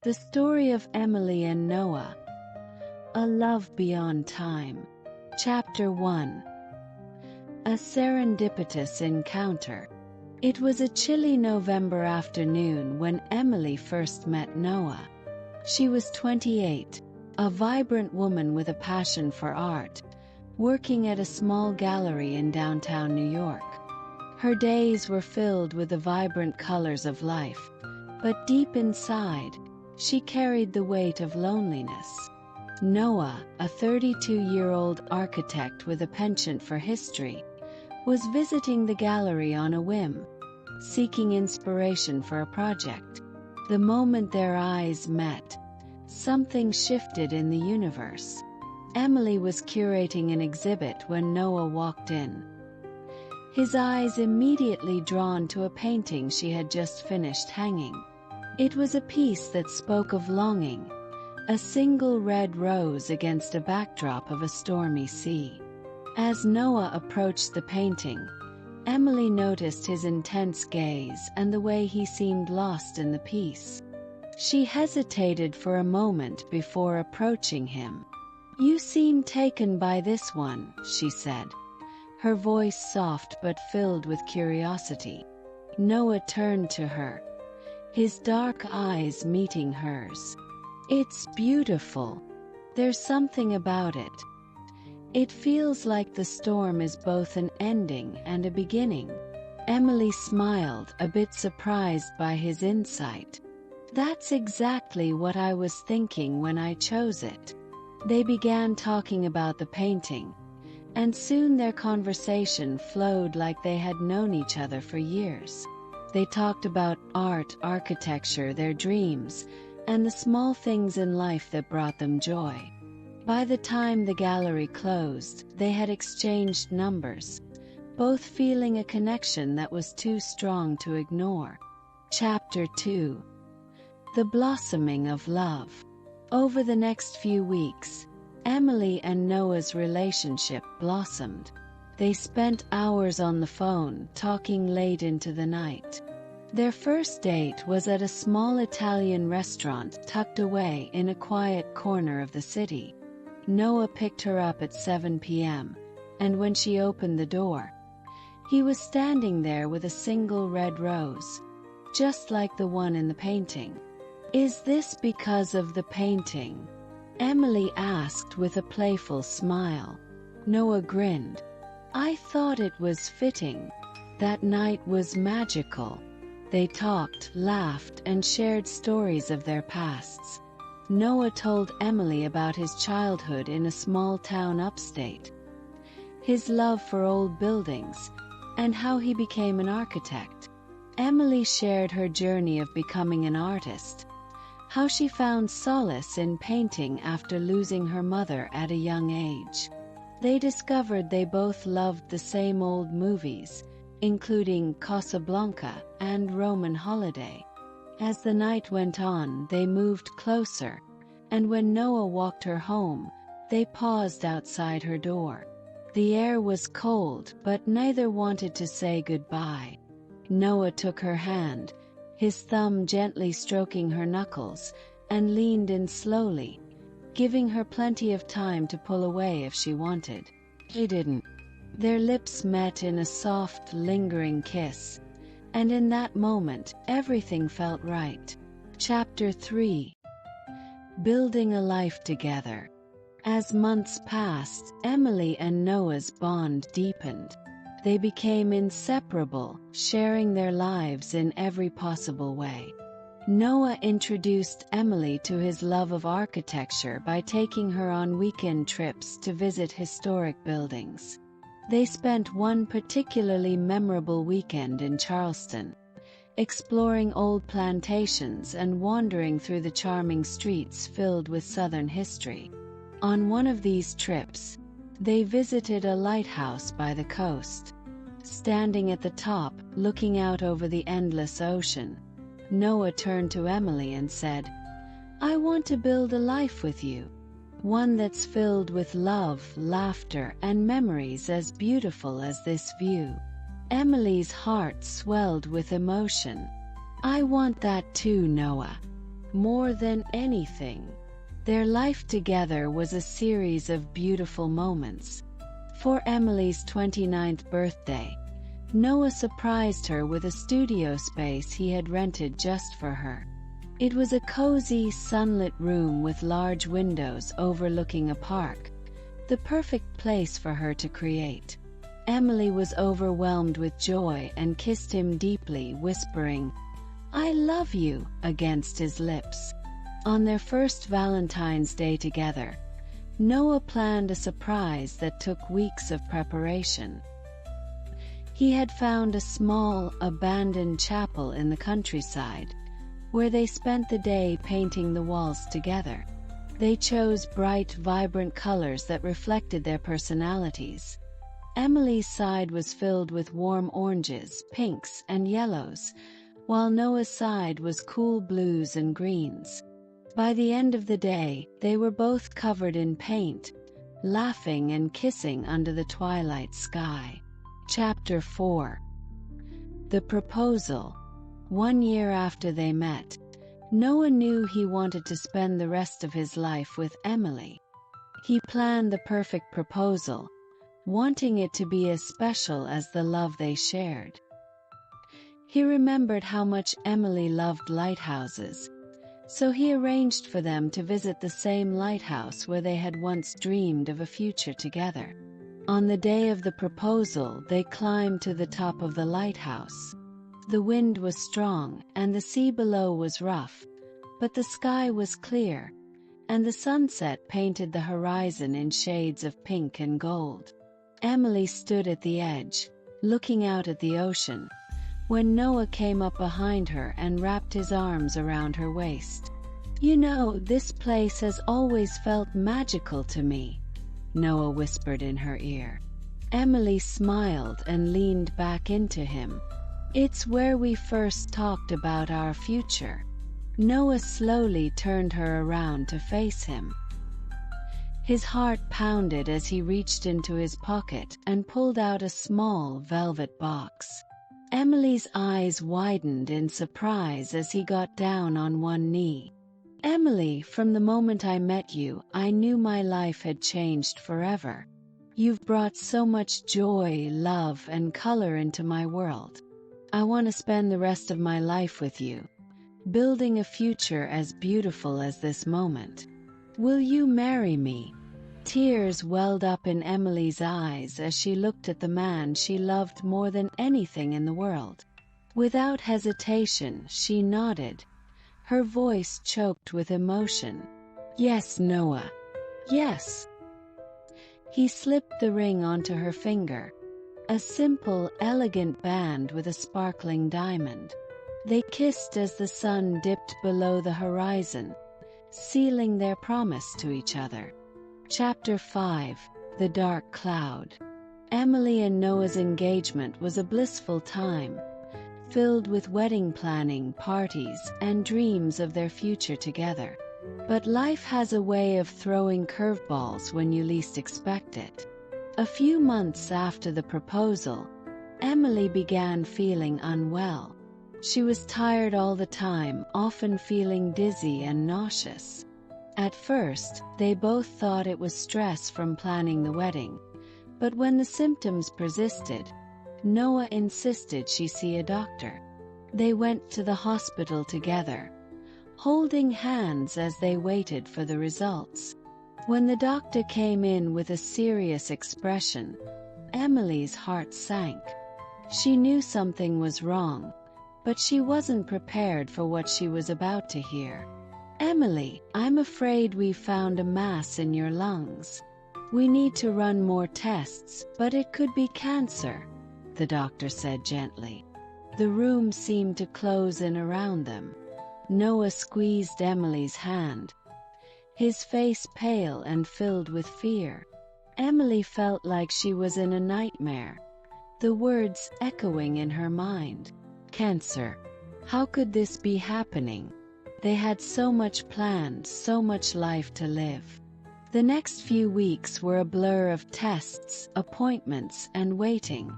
The story of Emily and Noah, a love beyond time. Chapter 1. A serendipitous encounter. It was a chilly November afternoon when Emily first met Noah. She was 28, a vibrant woman with a passion for art, working at a small gallery in downtown New York. Her days were filled with the vibrant colors of life, but deep inside, she carried the weight of loneliness. Noah, a 32-year-old architect with a penchant for history, was visiting the gallery on a whim, seeking inspiration for a project. The moment their eyes met, something shifted in the universe. Emily was curating an exhibit when Noah walked in, his eyes immediately drawn to a painting she had just finished hanging. It was a piece that spoke of longing, a single red rose against a backdrop of a stormy sea. As Noah approached the painting, Emily noticed his intense gaze and the way he seemed lost in the piece. She hesitated for a moment before approaching him. "You seem taken by this one," she said, her voice soft but filled with curiosity. Noah turned to her, his dark eyes meeting hers. "It's beautiful. There's something about it. It feels like the storm is both an ending and a beginning." Emily smiled, a bit surprised by his insight. "That's exactly what I was thinking when I chose it." They began talking about the painting, and soon their conversation flowed like they had known each other for years. They talked about art, architecture, their dreams, and the small things in life that brought them joy. By the time the gallery closed, they had exchanged numbers, both feeling a connection that was too strong to ignore. Chapter 2. The blossoming of love. Over the next few weeks, Emily and Noah's relationship blossomed. They spent hours on the phone, talking late into the night. Their first date was at a small Italian restaurant tucked away in a quiet corner of the city. Noah picked her up at 7 p.m., and when she opened the door, he was standing there with a single red rose, just like the one in the painting. "Is this because of the painting?" Emily asked with a playful smile. Noah grinned. "I thought it was fitting. That night was magical." They talked, laughed, and shared stories of their pasts. Noah told Emily about his childhood in a small town upstate, his love for old buildings, and how he became an architect. Emily shared her journey of becoming an artist, how she found solace in painting after losing her mother at a young age. They discovered they both loved the same old movies, including Casablanca and Roman Holiday. As the night went on, they moved closer, and when Noah walked her home, they paused outside her door. The air was cold, but neither wanted to say goodbye. Noah took her hand, his thumb gently stroking her knuckles, and leaned in slowly, giving her plenty of time to pull away if she wanted. He didn't. Their lips met in a soft, lingering kiss, and in that moment, everything felt right. Chapter 3. Building a life together. As months passed, Emily and Noah's bond deepened. They became inseparable, sharing their lives in every possible way. Noah introduced Emily to his love of architecture by taking her on weekend trips to visit historic buildings. They spent one particularly memorable weekend in Charleston, exploring old plantations and wandering through the charming streets filled with Southern history. On one of these trips, they visited a lighthouse by the coast. Standing at the top, looking out over the endless ocean, Noah turned to Emily and said, "I want to build a life with you. One that's filled with love, laughter, and memories as beautiful as this view." Emily's heart swelled with emotion. "I want that too, Noah. more than anything. Their life together was a series of beautiful moments. For Emily's 29th birthday, Noah surprised her with a studio space he had rented just for her. It was a cozy, sunlit room with large windows overlooking a park, the perfect place for her to create. Emily was overwhelmed with joy and kissed him deeply, whispering, "I love you," against his lips. On their first Valentine's Day together, Noah planned a surprise that took weeks of preparation. He had found a small, abandoned chapel in the countryside, where they spent the day painting the walls together. They chose bright, vibrant colors that reflected their personalities. Emily's side was filled with warm oranges, pinks, and yellows, while Noah's side was cool blues and greens. By the end of the day, they were both covered in paint, laughing and kissing under the twilight sky. Chapter 4. The Proposal. 1 year after they met, Noah knew he wanted to spend the rest of his life with Emily. He planned the perfect proposal, wanting it to be as special as the love they shared. He remembered how much Emily loved lighthouses, so he arranged for them to visit the same lighthouse where they had once dreamed of a future together. On the day of the proposal, they climbed to the top of the lighthouse. The wind was strong, and the sea below was rough, but the sky was clear, and the sunset painted the horizon in shades of pink and gold. Emily stood at the edge, looking out at the ocean, when Noah came up behind her and wrapped his arms around her waist. "You know, this place has always felt magical to me," Noah whispered in her ear. Emily smiled and leaned back into him. "It's where we first talked about our future." Noah slowly turned her around to face him. His heart pounded as he reached into his pocket and pulled out a small velvet box. Emily's eyes widened in surprise as he got down on one knee. "Emily, from the moment I met you, I knew my life had changed forever. You've brought so much joy, love, and color into my world. I want to spend the rest of my life with you, building a future as beautiful as this moment. Will you marry me?" Tears welled up in Emily's eyes as she looked at the man she loved more than anything in the world. Without hesitation, she nodded, her voice choked with emotion. "Yes, Noah. Yes." He slipped the ring onto her finger, a simple, elegant band with a sparkling diamond. They kissed as the sun dipped below the horizon, sealing their promise to each other. Chapter 5. The Dark Cloud. Emily and Noah's engagement was a blissful time, filled with wedding planning, parties, and dreams of their future together. But life has a way of throwing curveballs when you least expect it. A few months after the proposal, Emily began feeling unwell. She was tired all the time, often feeling dizzy and nauseous. At first, they both thought it was stress from planning the wedding, but when the symptoms persisted, Noah insisted she see a doctor. They went to the hospital together, holding hands as they waited for the results. When the doctor came in with a serious expression, Emily's heart sank. She knew something was wrong, but she wasn't prepared for what she was about to hear. "Emily, I'm afraid we've found a mass in your lungs. We need to run more tests, but it could be cancer," the doctor said gently. The room seemed to close in around them. Noah squeezed Emily's hand, his face pale and filled with fear. Emily felt like she was in a nightmare, the words echoing in her mind. Cancer. How could this be happening? They had so much planned, so much life to live. The next few weeks were a blur of tests, appointments, and waiting.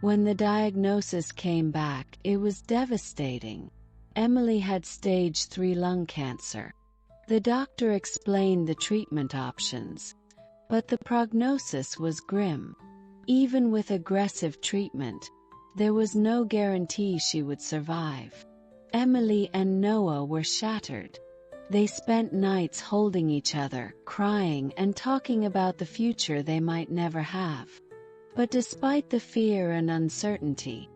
When the diagnosis came back, it was devastating. Emily had stage 3 lung cancer. The doctor explained the treatment options, but the prognosis was grim. Even with aggressive treatment, there was no guarantee she would survive. Emily and Noah were shattered. They spent nights holding each other, crying and talking about the future they might never have. But despite the fear and uncertainty,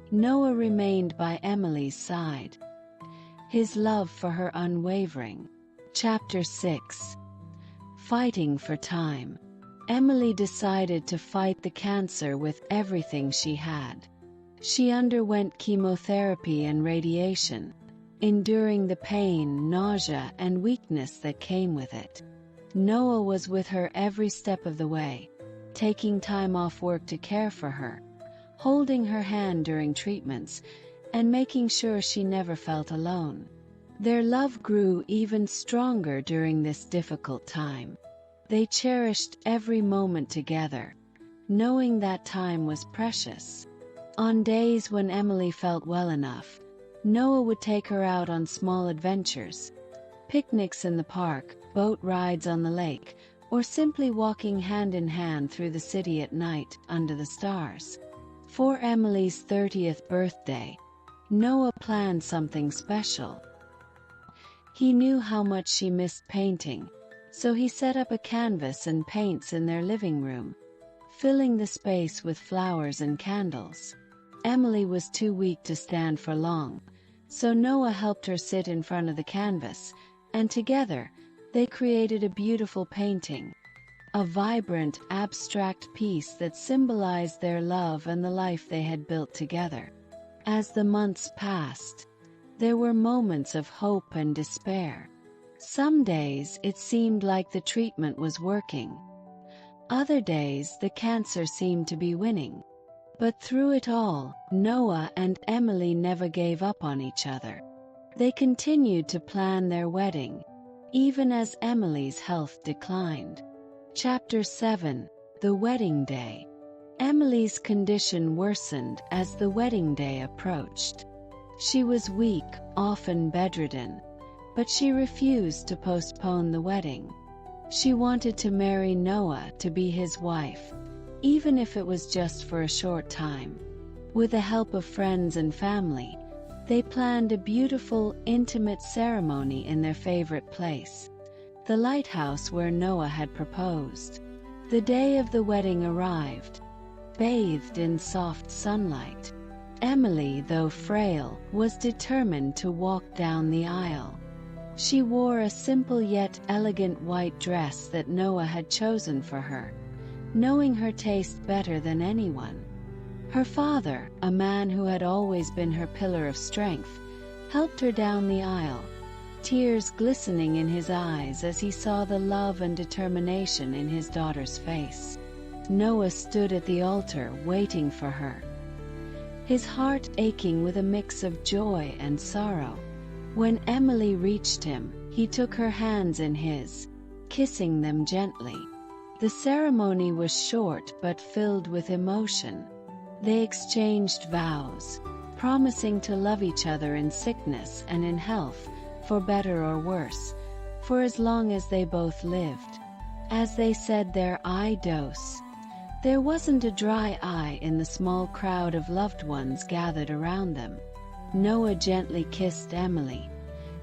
Noah remained by Emily's side, his love for her unwavering. Chapter 6. Fighting for time. Emily decided to fight the cancer with everything she had. She underwent chemotherapy and radiation, enduring the pain, nausea, and weakness that came with it. Noah was with her every step of the way, taking time off work to care for her, holding her hand during treatments, and making sure she never felt alone. Their love grew even stronger during this difficult time. They cherished every moment together, knowing that time was precious. On days when Emily felt well enough, Noah would take her out on small adventures, picnics in the park, boat rides on the lake, or simply walking hand in hand through the city at night under the stars. For Emily's 30th birthday, Noah planned something special. He knew how much she missed painting, so he set up a canvas and paints in their living room, filling the space with flowers and candles. Emily was too weak to stand for long, so Noah helped her sit in front of the canvas, and together, they created a beautiful painting, a vibrant, abstract piece that symbolized their love and the life they had built together. As the months passed, there were moments of hope and despair. Some days it seemed like the treatment was working. Other days the cancer seemed to be winning. But through it all, Noah and Emily never gave up on each other. They continued to plan their wedding, even as Emily's health declined. Chapter 7. The Wedding Day. Emily's condition worsened as the wedding day approached. She was weak, often bedridden, but she refused to postpone the wedding. She wanted to marry Noah, to be his wife, even if it was just for a short time. With the help of friends and family, they planned a beautiful, intimate ceremony in their favorite place, the lighthouse where Noah had proposed. The day of the wedding arrived, bathed in soft sunlight. Emily, though frail, was determined to walk down the aisle. She wore a simple yet elegant white dress that Noah had chosen for her, knowing her taste better than anyone. Her father, a man who had always been her pillar of strength, helped her down the aisle, tears glistening in his eyes as he saw the love and determination in his daughter's face. Noah stood at the altar waiting for her, his heart aching with a mix of joy and sorrow. When Emily reached him, he took her hands in his, kissing them gently. The ceremony was short but filled with emotion. They exchanged vows, promising to love each other in sickness and in health, for better or worse, for as long as they both lived. As they said their I dos, there wasn't a dry eye in the small crowd of loved ones gathered around them. Noah gently kissed Emily,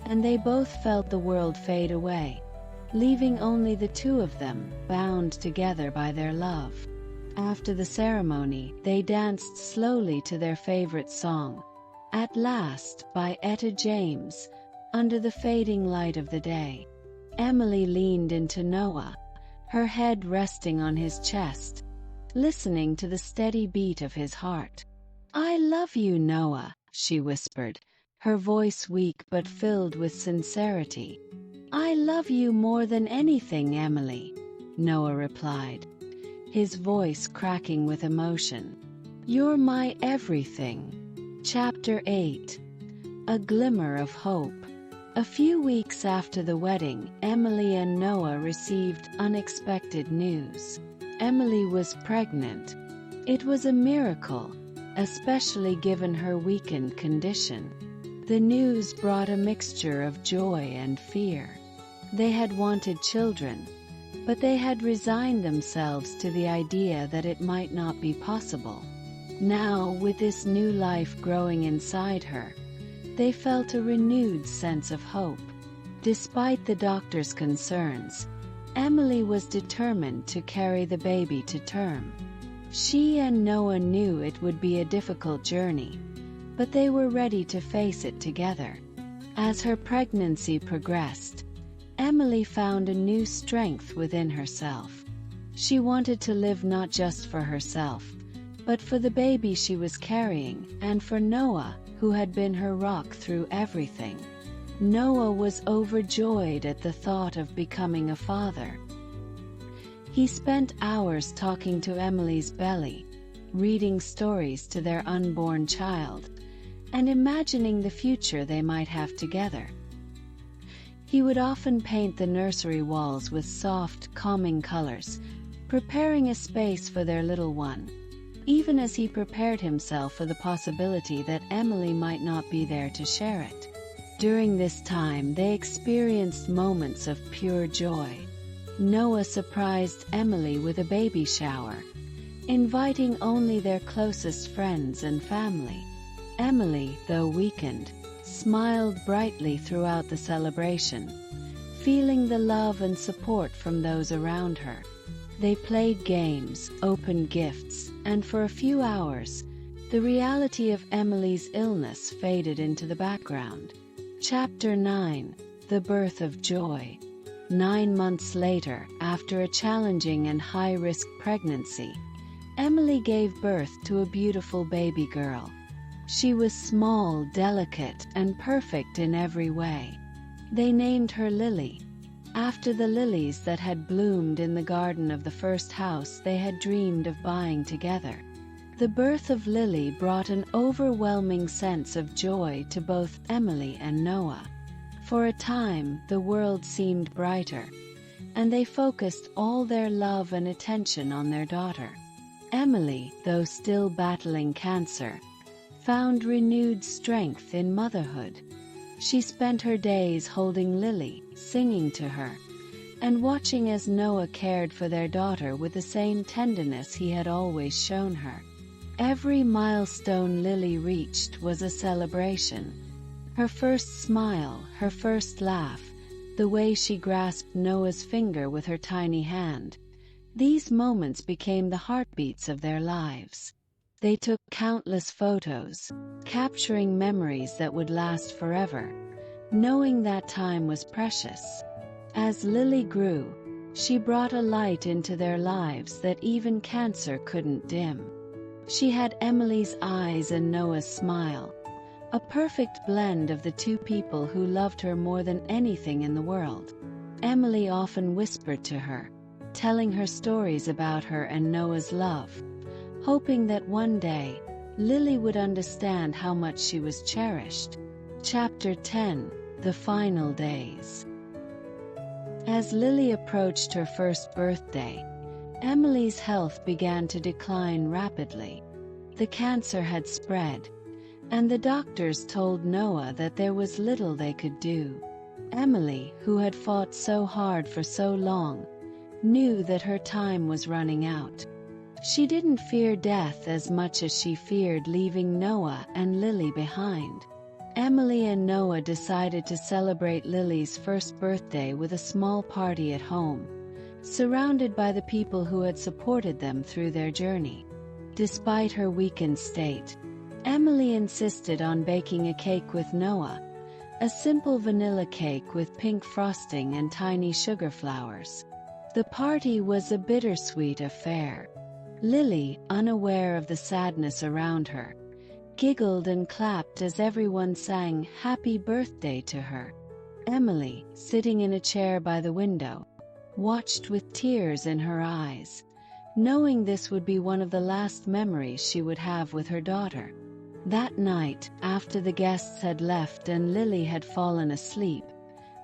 and they both felt the world fade away, leaving only the two of them, bound together by their love. After the ceremony, they danced slowly to their favorite song, At Last, by Etta James, under the fading light of the day. Emily leaned into Noah, her head resting on his chest, listening to the steady beat of his heart. I love you, Noah, she whispered, her voice weak but filled with sincerity. I love you more than anything, Emily, Noah replied, his voice cracking with emotion. You're my everything. Chapter 8. A Glimmer of Hope. A few weeks after the wedding, Emily and Noah received unexpected news. Emily was pregnant. It was a miracle, especially given her weakened condition. The news brought a mixture of joy and fear. They had wanted children, but they had resigned themselves to the idea that it might not be possible. Now, with this new life growing inside her, they felt a renewed sense of hope. Despite the doctor's concerns, Emily was determined to carry the baby to term. She and Noah knew it would be a difficult journey, but they were ready to face it together. As her pregnancy progressed, Emily found a new strength within herself. She wanted to live not just for herself, but for the baby she was carrying, and for Noah, who had been her rock through everything. Noah was overjoyed at the thought of becoming a father. He spent hours talking to Emily's belly, reading stories to their unborn child, and imagining the future they might have together. He would often paint the nursery walls with soft, calming colors, preparing a space for their little one, even as he prepared himself for the possibility that Emily might not be there to share it. During this time, they experienced moments of pure joy. Noah surprised Emily with a baby shower, inviting only their closest friends and family. Emily, though weakened, smiled brightly throughout the celebration, feeling the love and support from those around her. They played games, opened gifts, and for a few hours, the reality of Emily's illness faded into the background. Chapter 9: The Birth of Joy. 9 months later, after a challenging and high-risk pregnancy, Emily gave birth to a beautiful baby girl. She was small, delicate, and perfect in every way. They named her Lily, after the lilies that had bloomed in the garden of the first house they had dreamed of buying together. The birth of Lily brought an overwhelming sense of joy to both Emily and Noah. For a time, the world seemed brighter, and they focused all their love and attention on their daughter. Emily, though still battling cancer, found renewed strength in motherhood. She spent her days holding Lily, singing to her, and watching as Noah cared for their daughter with the same tenderness he had always shown her. Every milestone Lily reached was a celebration. Her first smile, her first laugh, the way she grasped Noah's finger with her tiny hand. These moments became the heartbeats of their lives. They took countless photos, capturing memories that would last forever, knowing that time was precious. As Lily grew, she brought a light into their lives that even cancer couldn't dim. She had Emily's eyes and Noah's smile, a perfect blend of the two people who loved her more than anything in the world. Emily often whispered to her, telling her stories about her and Noah's love, hoping that one day, Lily would understand how much she was cherished. Chapter 10: The Final Days. As Lily approached her first birthday, Emily's health began to decline rapidly. The cancer had spread, and the doctors told Noah that there was little they could do. Emily, who had fought so hard for so long, knew that her time was running out. She didn't fear death as much as she feared leaving Noah and Lily behind. Emily and Noah decided to celebrate Lily's first birthday with a small party at home, surrounded by the people who had supported them through their journey. Despite her weakened state, Emily insisted on baking a cake with Noah, a simple vanilla cake with pink frosting and tiny sugar flowers. The party was a bittersweet affair. Lily, unaware of the sadness around her, giggled and clapped as everyone sang "Happy Birthday" to her. Emily, sitting in a chair by the window, watched with tears in her eyes, knowing this would be one of the last memories she would have with her daughter. That night, after the guests had left and Lily had fallen asleep,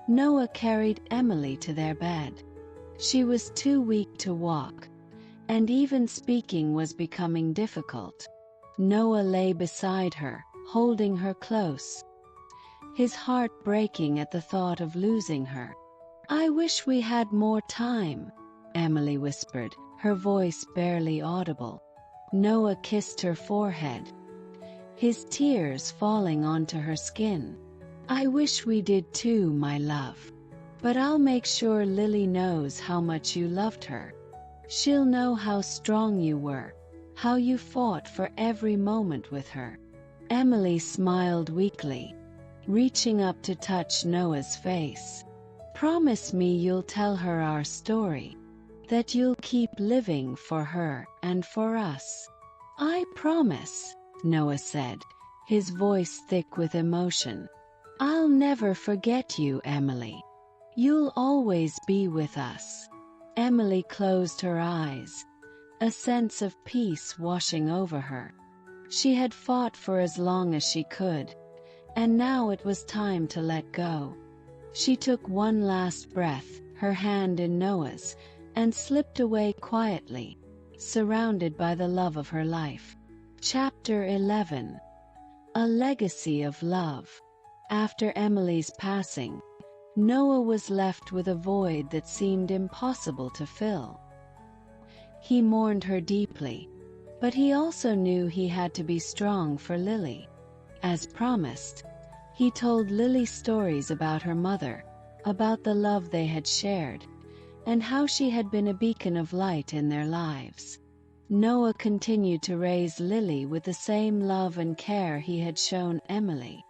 Noah carried Emily to their bed. She was too weak to walk, and even speaking was becoming difficult. Noah lay beside her, holding her close. his heart breaking at the thought of losing her. "I wish we had more time," Emily whispered, her voice barely audible. Noah kissed her forehead, his tears falling onto her skin. "I wish we did too, my love. But I'll make sure Lily knows how much you loved her. She'll know how strong you were, how you fought for every moment with her." Emily smiled weakly, reaching up to touch Noah's face. "Promise me you'll tell her our story, that you'll keep living for her and for us." "I promise," Noah said, his voice thick with emotion. "I'll never forget you, Emily. You'll always be with us." Emily closed her eyes, a sense of peace washing over her. She had fought for as long as she could, and now it was time to let go. She took one last breath, her hand in Noah's, and slipped away quietly, surrounded by the love of her life. Chapter 11. A Legacy of Love. After Emily's passing, Noah was left with a void that seemed impossible to fill. He mourned her deeply, but he also knew he had to be strong for Lily. As promised, he told Lily stories about her mother, about the love they had shared, and how she had been a beacon of light in their lives. Noah continued to raise Lily with the same love and care he had shown Emily.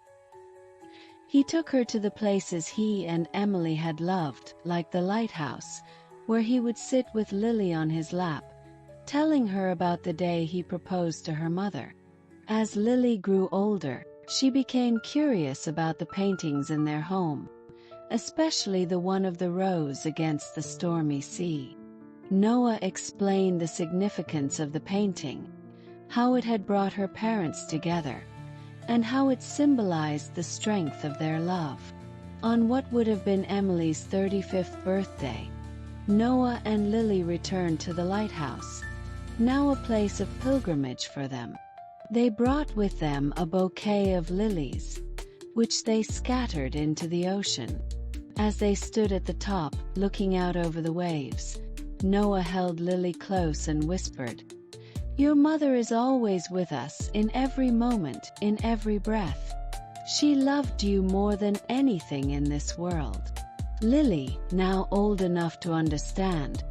He took her to the places he and Emily had loved, like the lighthouse, where he would sit with Lily on his lap, telling her about the day he proposed to her mother. As Lily grew older, she became curious about the paintings in their home, especially the one of the rose against the stormy sea. Noah explained the significance of the painting, how it had brought her parents together, and how it symbolized the strength of their love. On what would have been Emily's 35th birthday, Noah and Lily returned to the lighthouse, now a place of pilgrimage for them. They brought with them a bouquet of lilies, which they scattered into the ocean. As they stood at the top, looking out over the waves, Noah held Lily close and whispered, "Your mother is always with us, in every moment, in every breath. She loved you more than anything in this world." Lily, now old enough to understand,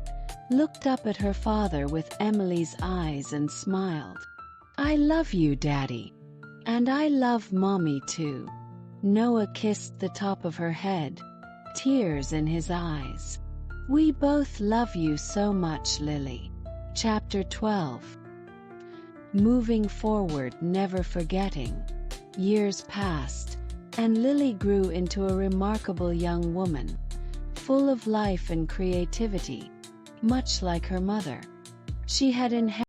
looked up at her father with Emily's eyes and smiled. "I love you, Daddy. And I love Mommy too." Noah kissed the top of her head, tears in his eyes. "We both love you so much, Lily." Chapter 12. Moving forward, never forgetting. Years passed, and Lily grew into a remarkable young woman, full of life and creativity, much like her mother. She had inherited